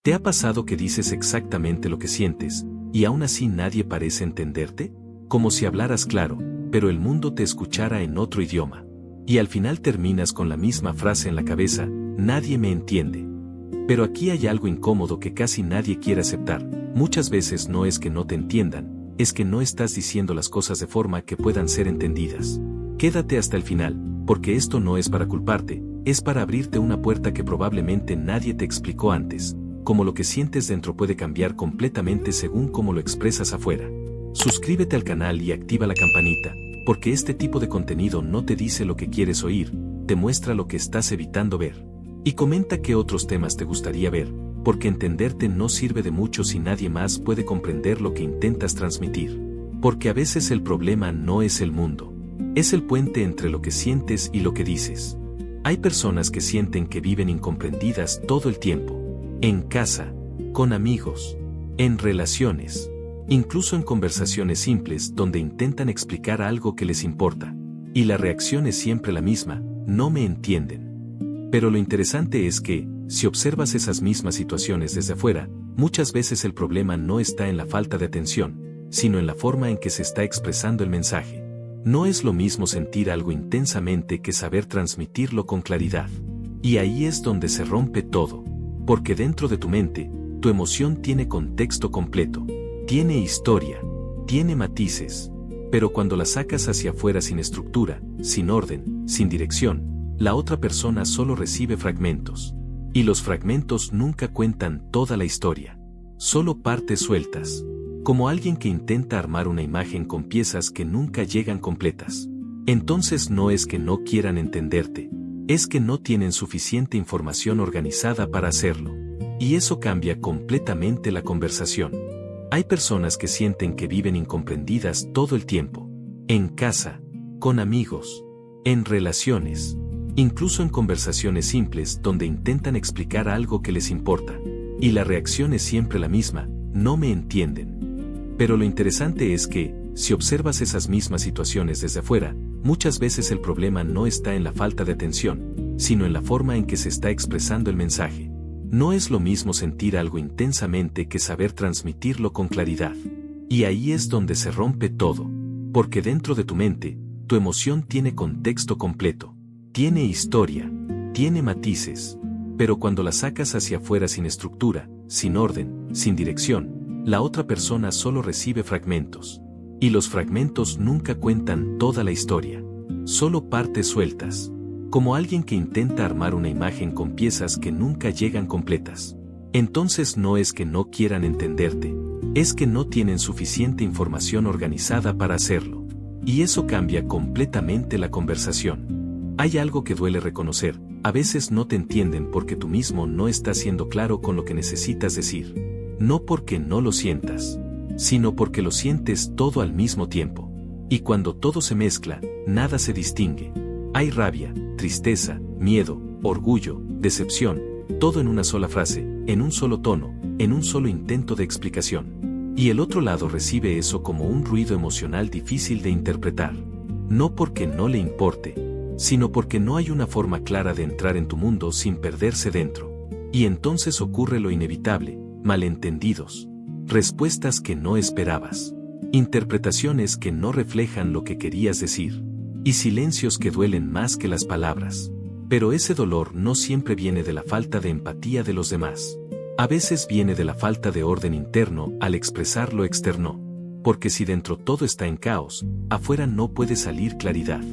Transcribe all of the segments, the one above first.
¿Te ha pasado que dices exactamente lo que sientes, y aún así nadie parece entenderte? Como si hablaras claro, pero el mundo te escuchara en otro idioma. Y al final terminas con la misma frase en la cabeza: nadie me entiende. Pero aquí hay algo incómodo que casi nadie quiere aceptar. Muchas veces no es que no te entiendan, es que no estás diciendo las cosas de forma que puedan ser entendidas. Quédate hasta el final, porque esto no es para culparte, es para abrirte una puerta que probablemente nadie te explicó antes. Como lo que sientes dentro puede cambiar completamente según cómo lo expresas afuera. Suscríbete al canal y activa la campanita, porque este tipo de contenido no te dice lo que quieres oír, te muestra lo que estás evitando ver. Y comenta qué otros temas te gustaría ver, porque entenderte no sirve de mucho si nadie más puede comprender lo que intentas transmitir. Porque a veces el problema no es el mundo, es el puente entre lo que sientes y lo que dices. Hay personas que sienten que viven incomprendidas todo el tiempo. En casa, con amigos, en relaciones, incluso en conversaciones simples donde intentan explicar algo que les importa. Y la reacción es siempre la misma: no me entienden. Pero lo interesante es que, si observas esas mismas situaciones desde afuera, muchas veces el problema no está en la falta de atención, sino en la forma en que se está expresando el mensaje. No es lo mismo sentir algo intensamente que saber transmitirlo con claridad. Y ahí es donde se rompe todo. Porque dentro de tu mente, tu emoción tiene contexto completo, tiene historia, tiene matices, pero cuando la sacas hacia afuera sin estructura, sin orden, sin dirección, la otra persona solo recibe fragmentos. Y los fragmentos nunca cuentan toda la historia, solo partes sueltas, como alguien que intenta armar una imagen con piezas que nunca llegan completas. Entonces no es que no quieran entenderte, es que no tienen suficiente información organizada para hacerlo. Y eso cambia completamente la conversación. Hay personas que sienten que viven incomprendidas todo el tiempo. En casa, con amigos, en relaciones, incluso en conversaciones simples donde intentan explicar algo que les importa. Y la reacción es siempre la misma: no me entienden. Pero lo interesante es que, si observas esas mismas situaciones desde afuera, muchas veces el problema no está en la falta de atención, sino en la forma en que se está expresando el mensaje. No es lo mismo sentir algo intensamente que saber transmitirlo con claridad. Y ahí es donde se rompe todo. Porque dentro de tu mente, tu emoción tiene contexto completo, tiene historia, tiene matices, pero cuando la sacas hacia afuera sin estructura, sin orden, sin dirección, la otra persona solo recibe fragmentos. Y los fragmentos nunca cuentan toda la historia, solo partes sueltas, como alguien que intenta armar una imagen con piezas que nunca llegan completas. Entonces no es que no quieran entenderte, es que no tienen suficiente información organizada para hacerlo. Y eso cambia completamente la conversación. Hay algo que duele reconocer: a veces no te entienden porque tú mismo no estás siendo claro con lo que necesitas decir. No porque no lo sientas, sino porque lo sientes todo al mismo tiempo. Y cuando todo se mezcla, nada se distingue. Hay rabia, tristeza, miedo, orgullo, decepción, todo en una sola frase, en un solo tono, en un solo intento de explicación. Y el otro lado recibe eso como un ruido emocional difícil de interpretar. No porque no le importe, sino porque no hay una forma clara de entrar en tu mundo sin perderse dentro. Y entonces ocurre lo inevitable: malentendidos, respuestas que no esperabas, interpretaciones que no reflejan lo que querías decir, y silencios que duelen más que las palabras. Pero ese dolor no siempre viene de la falta de empatía de los demás. A veces viene de la falta de orden interno al expresar lo externo. Porque si dentro todo está en caos, afuera no puede salir claridad.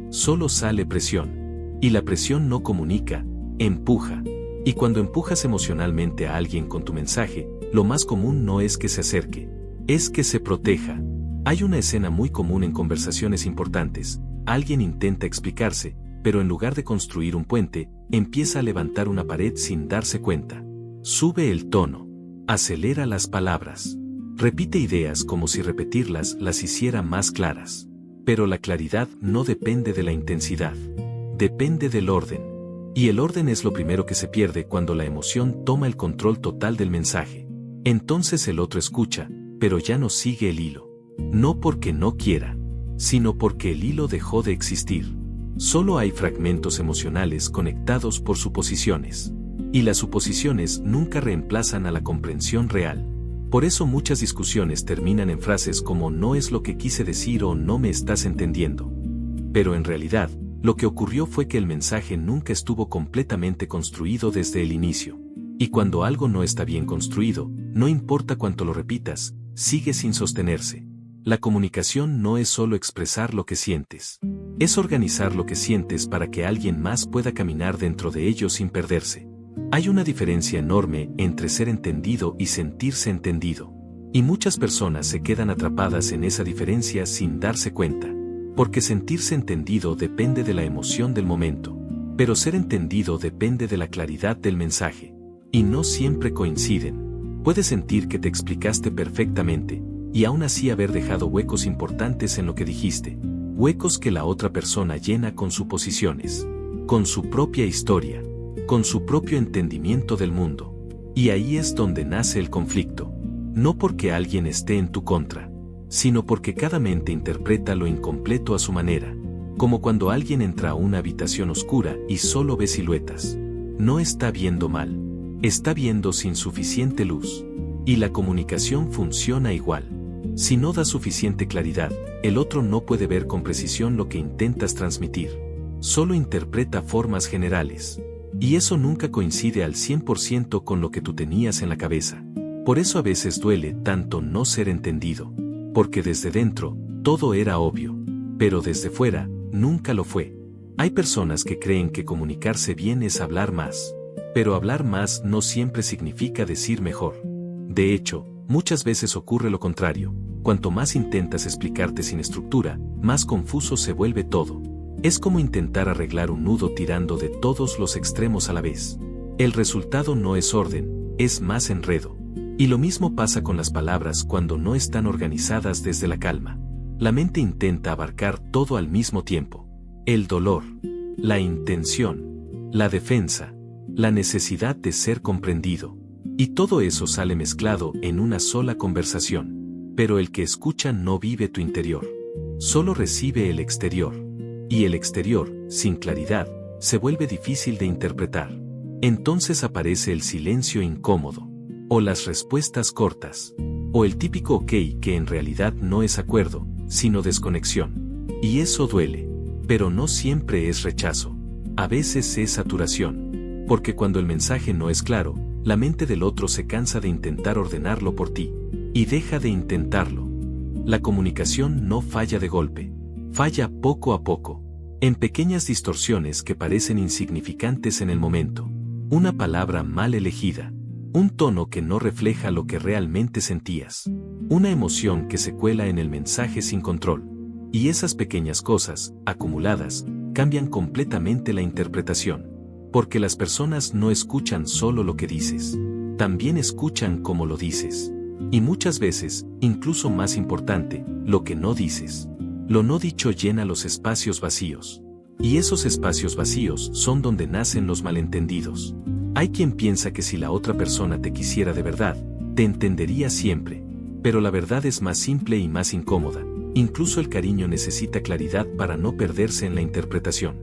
Solo sale presión. Y la presión no comunica, empuja. Y cuando empujas emocionalmente a alguien con tu mensaje, lo más común no es que se acerque, es que se proteja. Hay una escena muy común en conversaciones importantes: alguien intenta explicarse, pero en lugar de construir un puente, empieza a levantar una pared sin darse cuenta. Sube el tono, acelera las palabras, repite ideas como si repetirlas las hiciera más claras. Pero la claridad no depende de la intensidad, depende del orden. Y el orden es lo primero que se pierde cuando la emoción toma el control total del mensaje. Entonces el otro escucha, pero ya no sigue el hilo. No porque no quiera, sino porque el hilo dejó de existir. Solo hay fragmentos emocionales conectados por suposiciones. Y las suposiciones nunca reemplazan a la comprensión real. Por eso muchas discusiones terminan en frases como no es lo que quise decir o no me estás entendiendo. Pero en realidad, lo que ocurrió fue que el mensaje nunca estuvo completamente construido desde el inicio. Y cuando algo no está bien construido, no importa cuánto lo repitas, sigue sin sostenerse. La comunicación no es solo expresar lo que sientes. Es organizar lo que sientes para que alguien más pueda caminar dentro de ello sin perderse. Hay una diferencia enorme entre ser entendido y sentirse entendido. Y muchas personas se quedan atrapadas en esa diferencia sin darse cuenta. Porque sentirse entendido depende de la emoción del momento. Pero ser entendido depende de la claridad del mensaje. Y no siempre coinciden. Puedes sentir que te explicaste perfectamente, y aún así haber dejado huecos importantes en lo que dijiste. Huecos que la otra persona llena con suposiciones. Con su propia historia. Con su propio entendimiento del mundo. Y ahí es donde nace el conflicto. No porque alguien esté en tu contra, sino porque cada mente interpreta lo incompleto a su manera. Como cuando alguien entra a una habitación oscura y solo ve siluetas. No está viendo mal. Está viendo sin suficiente luz. Y la comunicación funciona igual. Si no da suficiente claridad, el otro no puede ver con precisión lo que intentas transmitir. Solo interpreta formas generales. Y eso nunca coincide al 100% con lo que tú tenías en la cabeza. Por eso a veces duele tanto no ser entendido. Porque desde dentro, todo era obvio. Pero desde fuera, nunca lo fue. Hay personas que creen que comunicarse bien es hablar más. Pero hablar más no siempre significa decir mejor. De hecho, muchas veces ocurre lo contrario. Cuanto más intentas explicarte sin estructura, más confuso se vuelve todo. Es como intentar arreglar un nudo tirando de todos los extremos a la vez. El resultado no es orden, es más enredo. Y lo mismo pasa con las palabras cuando no están organizadas desde la calma. La mente intenta abarcar todo al mismo tiempo. El dolor, la intención, la defensa, la necesidad de ser comprendido. Y todo eso sale mezclado en una sola conversación. Pero el que escucha no vive tu interior. Solo recibe el exterior. Y el exterior, sin claridad, se vuelve difícil de interpretar. Entonces aparece el silencio incómodo. O las respuestas cortas. O el típico ok que en realidad no es acuerdo, sino desconexión. Y eso duele. Pero no siempre es rechazo. A veces es saturación. Porque cuando el mensaje no es claro, la mente del otro se cansa de intentar ordenarlo por ti. Y deja de intentarlo. La comunicación no falla de golpe. Falla poco a poco. En pequeñas distorsiones que parecen insignificantes en el momento. Una palabra mal elegida. Un tono que no refleja lo que realmente sentías. Una emoción que se cuela en el mensaje sin control. Y esas pequeñas cosas, acumuladas, cambian completamente la interpretación. Porque las personas no escuchan solo lo que dices. También escuchan cómo lo dices. Y muchas veces, incluso más importante, lo que no dices. Lo no dicho llena los espacios vacíos. Y esos espacios vacíos son donde nacen los malentendidos. Hay quien piensa que si la otra persona te quisiera de verdad, te entendería siempre. Pero la verdad es más simple y más incómoda. Incluso el cariño necesita claridad para no perderse en la interpretación.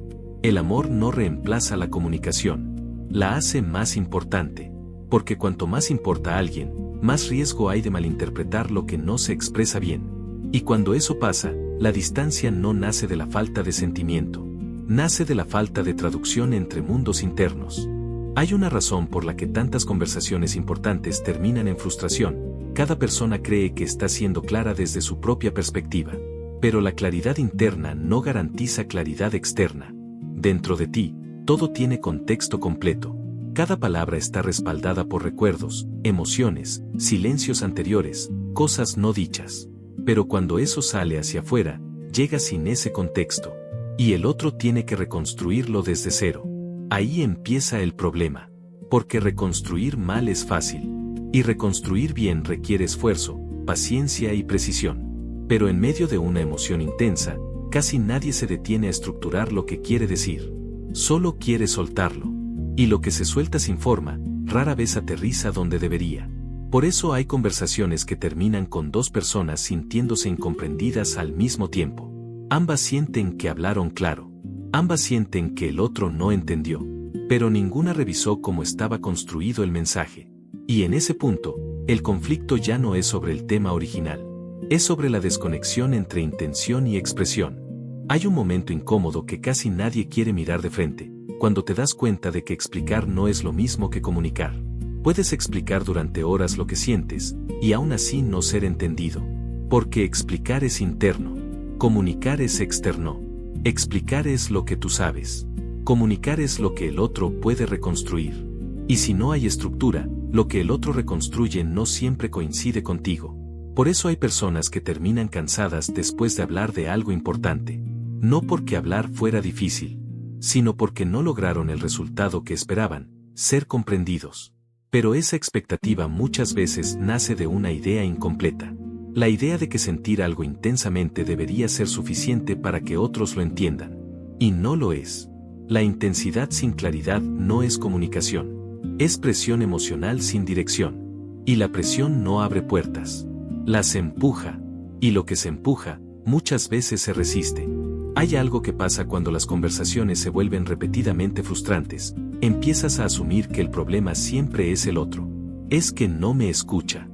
El amor no reemplaza la comunicación. La hace más importante. Porque cuanto más importa a alguien, más riesgo hay de malinterpretar lo que no se expresa bien. Y cuando eso pasa, la distancia no nace de la falta de sentimiento. Nace de la falta de traducción entre mundos internos. Hay una razón por la que tantas conversaciones importantes terminan en frustración. Cada persona cree que está siendo clara desde su propia perspectiva. Pero la claridad interna no garantiza claridad externa. Dentro de ti, todo tiene contexto completo. Cada palabra está respaldada por recuerdos, emociones, silencios anteriores, cosas no dichas. Pero cuando eso sale hacia afuera, llega sin ese contexto. Y el otro tiene que reconstruirlo desde cero. Ahí empieza el problema. Porque reconstruir mal es fácil. Y reconstruir bien requiere esfuerzo, paciencia y precisión. Pero en medio de una emoción intensa, casi nadie se detiene a estructurar lo que quiere decir. Solo quiere soltarlo. Y lo que se suelta sin forma, rara vez aterriza donde debería. Por eso hay conversaciones que terminan con dos personas sintiéndose incomprendidas al mismo tiempo. Ambas sienten que hablaron claro. Ambas sienten que el otro no entendió. pero ninguna revisó cómo estaba construido el mensaje. Y en ese punto, el conflicto ya no es sobre el tema original. Es sobre la desconexión entre intención y expresión. Hay un momento incómodo que casi nadie quiere mirar de frente, cuando te das cuenta de que explicar no es lo mismo que comunicar. Puedes explicar durante horas lo que sientes, y aún así no ser entendido. Porque explicar es interno. Comunicar es externo. Explicar es lo que tú sabes. Comunicar es lo que el otro puede reconstruir. Y si no hay estructura, lo que el otro reconstruye no siempre coincide contigo. Por eso hay personas que terminan cansadas después de hablar de algo importante. No porque hablar fuera difícil, sino porque no lograron el resultado que esperaban, ser comprendidos. Pero esa expectativa muchas veces nace de una idea incompleta. La idea de que sentir algo intensamente debería ser suficiente para que otros lo entiendan. Y no lo es. La intensidad sin claridad no es comunicación. Es presión emocional sin dirección. Y la presión no abre puertas. Las empuja. Y lo que se empuja, muchas veces se resiste. Hay algo que pasa cuando las conversaciones se vuelven repetidamente frustrantes. Empiezas a asumir que el problema siempre es el otro. Es que no me escucha.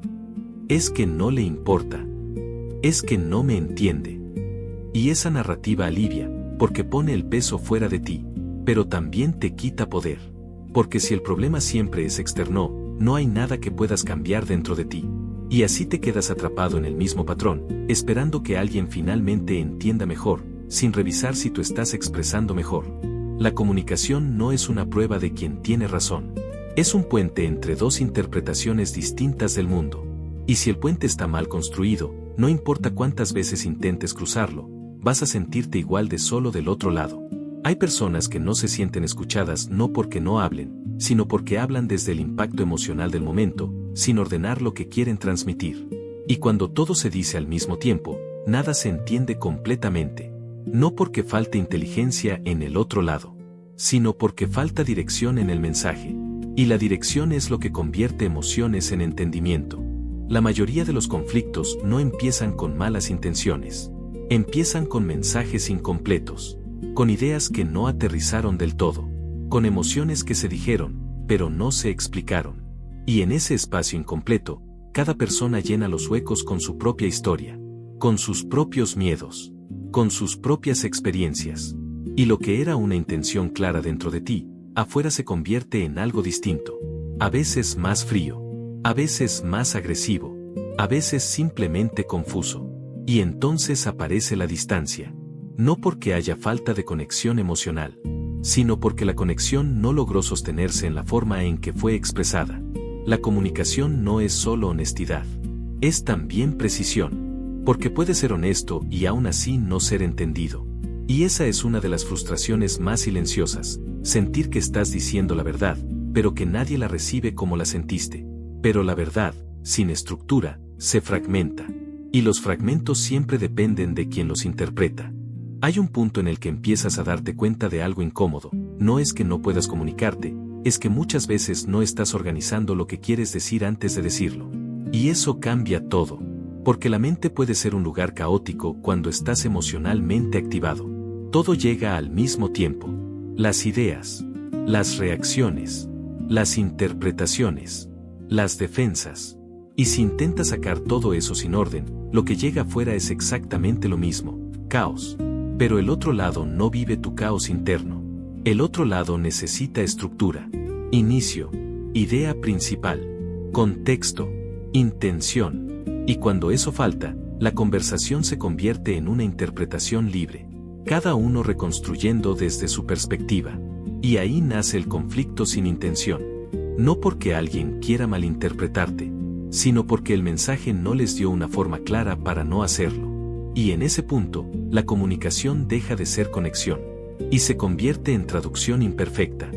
Es que no le importa. Es que no me entiende. Y esa narrativa alivia, porque pone el peso fuera de ti, pero también te quita poder. Porque si el problema siempre es externo, no hay nada que puedas cambiar dentro de ti. Y así te quedas atrapado en el mismo patrón, esperando que alguien finalmente entienda mejor, sin revisar si tú estás expresando mejor. La comunicación no es una prueba de quién tiene razón. Es un puente entre dos interpretaciones distintas del mundo. Y si el puente está mal construido, no importa cuántas veces intentes cruzarlo, vas a sentirte igual de solo del otro lado. Hay personas que no se sienten escuchadas no porque no hablen, sino porque hablan desde el impacto emocional del momento, sin ordenar lo que quieren transmitir. Y cuando todo se dice al mismo tiempo, nada se entiende completamente. No porque falte inteligencia en el otro lado, sino porque falta dirección en el mensaje. Y la dirección es lo que convierte emociones en entendimiento. La mayoría de los conflictos no empiezan con malas intenciones. Empiezan con mensajes incompletos, con ideas que no aterrizaron del todo, con emociones que se dijeron, pero no se explicaron. Y en ese espacio incompleto, cada persona llena los huecos con su propia historia, con sus propios miedos, con sus propias experiencias. Y lo que era una intención clara dentro de ti, afuera se convierte en algo distinto. A veces más frío, a veces más agresivo, a veces simplemente confuso. Y entonces aparece la distancia. No porque haya falta de conexión emocional, sino porque la conexión no logró sostenerse en la forma en que fue expresada. La comunicación no es solo honestidad, es también precisión, porque puede ser honesto y aún así no ser entendido. Y esa es una de las frustraciones más silenciosas, sentir que estás diciendo la verdad, pero que nadie la recibe como la sentiste. Pero la verdad, sin estructura, se fragmenta. Y los fragmentos siempre dependen de quien los interpreta. Hay un punto en el que empiezas a darte cuenta de algo incómodo. No es que no puedas comunicarte, es que muchas veces no estás organizando lo que quieres decir antes de decirlo. Y eso cambia todo. Porque la mente puede ser un lugar caótico cuando estás emocionalmente activado. Todo llega al mismo tiempo. Las ideas, las reacciones, las interpretaciones, las defensas. Y si intentas sacar todo eso sin orden, lo que llega afuera es exactamente lo mismo, caos. Pero el otro lado no vive tu caos interno. El otro lado necesita estructura, inicio, idea principal, contexto, intención. Y cuando eso falta, la conversación se convierte en una interpretación libre, cada uno reconstruyendo desde su perspectiva. Y ahí nace el conflicto sin intención. No porque alguien quiera malinterpretarte, sino porque el mensaje no les dio una forma clara para no hacerlo. Y en ese punto, la comunicación deja de ser conexión, y se convierte en traducción imperfecta.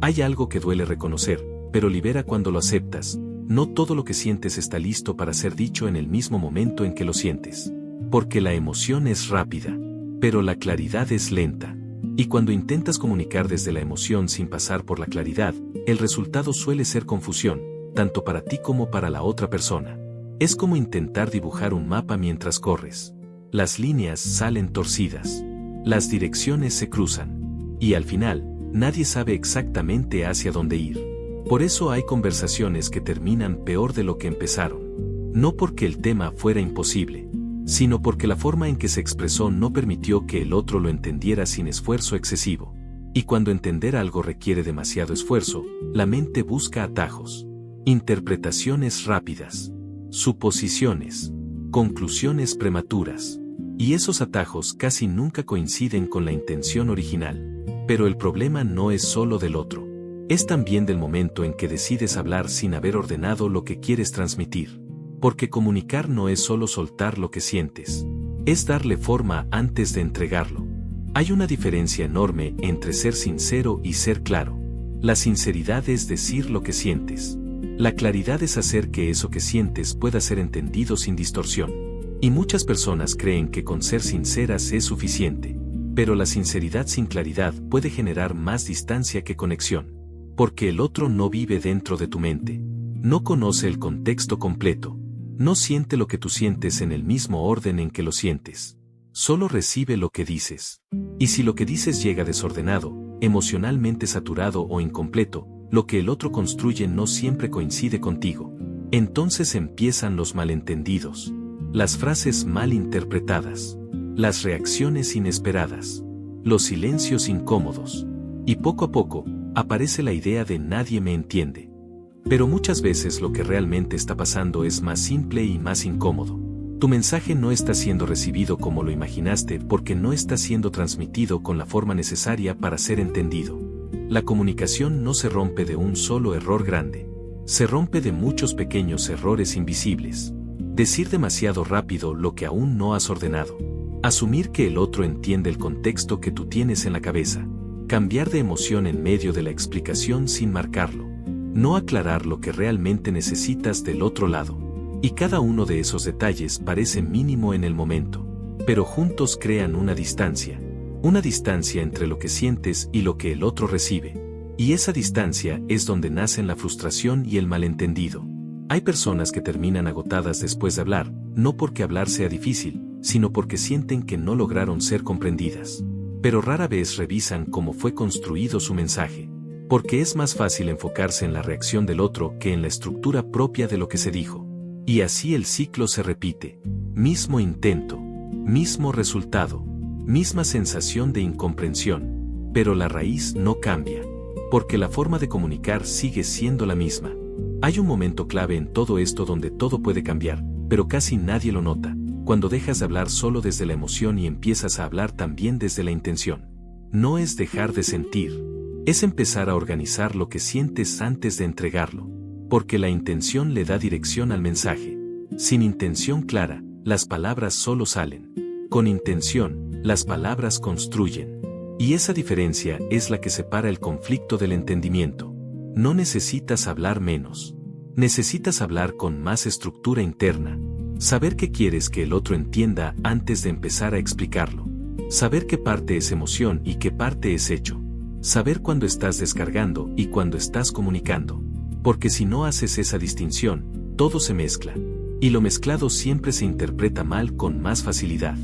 Hay algo que duele reconocer, pero libera cuando lo aceptas. No todo lo que sientes está listo para ser dicho en el mismo momento en que lo sientes. Porque la emoción es rápida, pero la claridad es lenta. Y cuando intentas comunicar desde la emoción sin pasar por la claridad, el resultado suele ser confusión, tanto para ti como para la otra persona. Es como intentar dibujar un mapa mientras corres. Las líneas salen torcidas. Las direcciones se cruzan. Y al final, nadie sabe exactamente hacia dónde ir. Por eso hay conversaciones que terminan peor de lo que empezaron. No porque el tema fuera imposible, sino porque la forma en que se expresó no permitió que el otro lo entendiera sin esfuerzo excesivo. Y cuando entender algo requiere demasiado esfuerzo, la mente busca atajos, interpretaciones rápidas, suposiciones, conclusiones prematuras. Y esos atajos casi nunca coinciden con la intención original. Pero el problema no es solo del otro. Es también del momento en que decides hablar sin haber ordenado lo que quieres transmitir. Porque comunicar no es solo soltar lo que sientes. Es darle forma antes de entregarlo. Hay una diferencia enorme entre ser sincero y ser claro. La sinceridad es decir lo que sientes. La claridad es hacer que eso que sientes pueda ser entendido sin distorsión. Y muchas personas creen que con ser sinceras es suficiente. Pero la sinceridad sin claridad puede generar más distancia que conexión. Porque el otro no vive dentro de tu mente. No conoce el contexto completo. No siente lo que tú sientes en el mismo orden en que lo sientes. Solo recibe lo que dices. Y si lo que dices llega desordenado, emocionalmente saturado o incompleto, lo que el otro construye no siempre coincide contigo. Entonces empiezan los malentendidos, las frases mal interpretadas, las reacciones inesperadas, los silencios incómodos. Y poco a poco, aparece la idea de nadie me entiende. Pero muchas veces lo que realmente está pasando es más simple y más incómodo. Tu mensaje no está siendo recibido como lo imaginaste porque no está siendo transmitido con la forma necesaria para ser entendido. La comunicación no se rompe de un solo error grande. Se rompe de muchos pequeños errores invisibles. Decir demasiado rápido lo que aún no has ordenado. Asumir que el otro entiende el contexto que tú tienes en la cabeza. Cambiar de emoción en medio de la explicación sin marcarlo. No aclarar lo que realmente necesitas del otro lado. Y cada uno de esos detalles parece mínimo en el momento, pero juntos crean una distancia entre lo que sientes y lo que el otro recibe. Y esa distancia es donde nacen la frustración y el malentendido. Hay personas que terminan agotadas después de hablar, no porque hablar sea difícil, sino porque sienten que no lograron ser comprendidas. Pero rara vez revisan cómo fue construido su mensaje. Porque es más fácil enfocarse en la reacción del otro que en la estructura propia de lo que se dijo. Y así el ciclo se repite. Mismo intento, mismo resultado, misma sensación de incomprensión. Pero la raíz no cambia. Porque la forma de comunicar sigue siendo la misma. Hay un momento clave en todo esto donde todo puede cambiar, pero casi nadie lo nota. Cuando dejas de hablar solo desde la emoción y empiezas a hablar también desde la intención. No es dejar de sentir. Es empezar a organizar lo que sientes antes de entregarlo. Porque la intención le da dirección al mensaje. Sin intención clara, las palabras solo salen. Con intención, las palabras construyen. Y esa diferencia es la que separa el conflicto del entendimiento. No necesitas hablar menos. Necesitas hablar con más estructura interna. Saber qué quieres que el otro entienda antes de empezar a explicarlo. Saber qué parte es emoción y qué parte es hecho. Saber cuándo estás descargando y cuándo estás comunicando. Porque si no haces esa distinción, todo se mezcla. Y lo mezclado siempre se interpreta mal con más facilidad.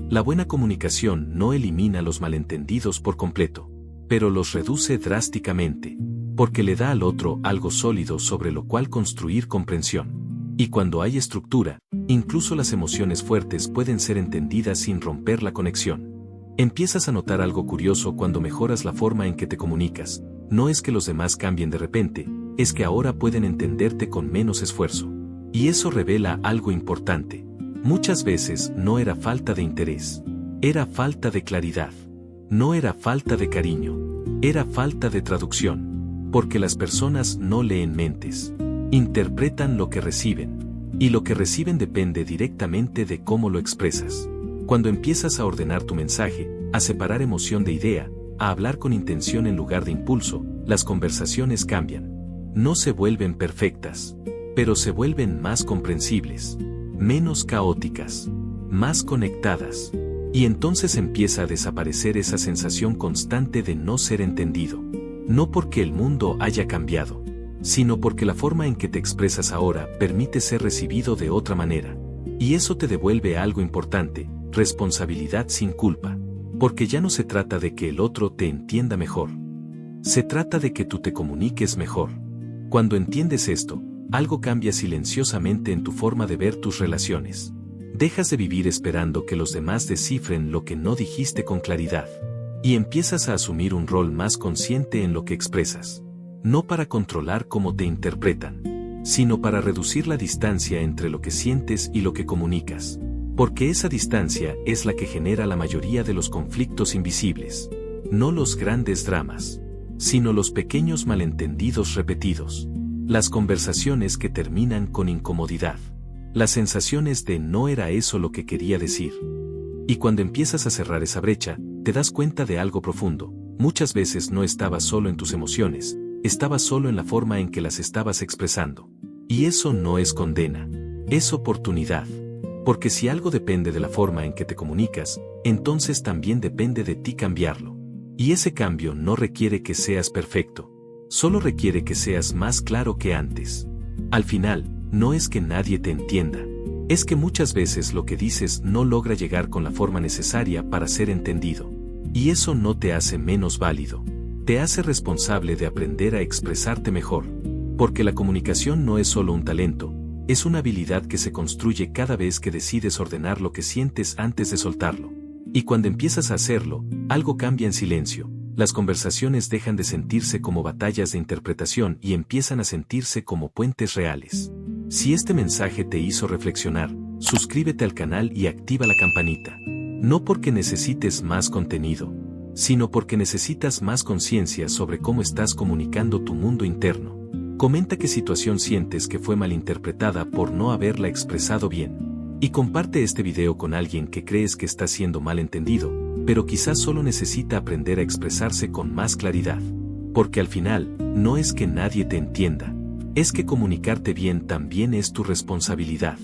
La buena comunicación no elimina los malentendidos por completo, pero los reduce drásticamente. Porque le da al otro algo sólido sobre lo cual construir comprensión. Y cuando hay estructura, incluso las emociones fuertes pueden ser entendidas sin romper la conexión. Empiezas a notar algo curioso cuando mejoras la forma en que te comunicas. No es que los demás cambien de repente, es que ahora pueden entenderte con menos esfuerzo. Y eso revela algo importante. Muchas veces no era falta de interés. Era falta de claridad. No era falta de cariño. Era falta de traducción. Porque las personas no leen mentes. Interpretan lo que reciben. Y lo que reciben depende directamente de cómo lo expresas. Cuando empiezas a ordenar tu mensaje, a separar emoción de idea, a hablar con intención en lugar de impulso, las conversaciones cambian. No se vuelven perfectas, pero se vuelven más comprensibles, menos caóticas, más conectadas. Y entonces empieza a desaparecer esa sensación constante de no ser entendido. No porque el mundo haya cambiado, sino porque la forma en que te expresas ahora permite ser recibido de otra manera. Y eso te devuelve algo importante. Responsabilidad sin culpa. Porque ya no se trata de que el otro te entienda mejor. Se trata de que tú te comuniques mejor. Cuando entiendes esto, algo cambia silenciosamente en tu forma de ver tus relaciones. Dejas de vivir esperando que los demás descifren lo que no dijiste con claridad. Y empiezas a asumir un rol más consciente en lo que expresas. No para controlar cómo te interpretan, sino para reducir la distancia entre lo que sientes y lo que comunicas. Porque esa distancia es la que genera la mayoría de los conflictos invisibles. No los grandes dramas, sino los pequeños malentendidos repetidos. Las conversaciones que terminan con incomodidad. Las sensaciones de no era eso lo que quería decir. Y cuando empiezas a cerrar esa brecha, te das cuenta de algo profundo. Muchas veces no estabas solo en tus emociones, estabas solo en la forma en que las estabas expresando. Y eso no es condena, es oportunidad. Porque si algo depende de la forma en que te comunicas, entonces también depende de ti cambiarlo. Y ese cambio no requiere que seas perfecto, solo requiere que seas más claro que antes. Al final, no es que nadie te entienda, es que muchas veces lo que dices no logra llegar con la forma necesaria para ser entendido. Y eso no te hace menos válido, te hace responsable de aprender a expresarte mejor. Porque la comunicación no es solo un talento, es una habilidad que se construye cada vez que decides ordenar lo que sientes antes de soltarlo. Y cuando empiezas a hacerlo, algo cambia en silencio. Las conversaciones dejan de sentirse como batallas de interpretación y empiezan a sentirse como puentes reales. Si este mensaje te hizo reflexionar, suscríbete al canal y activa la campanita. No porque necesites más contenido, sino porque necesitas más conciencia sobre cómo estás comunicando tu mundo interno. Comenta qué situación sientes que fue malinterpretada por no haberla expresado bien. Y comparte este video con alguien que crees que está siendo mal entendido, pero quizás solo necesita aprender a expresarse con más claridad. Porque al final, no es que nadie te entienda, es que comunicarte bien también es tu responsabilidad.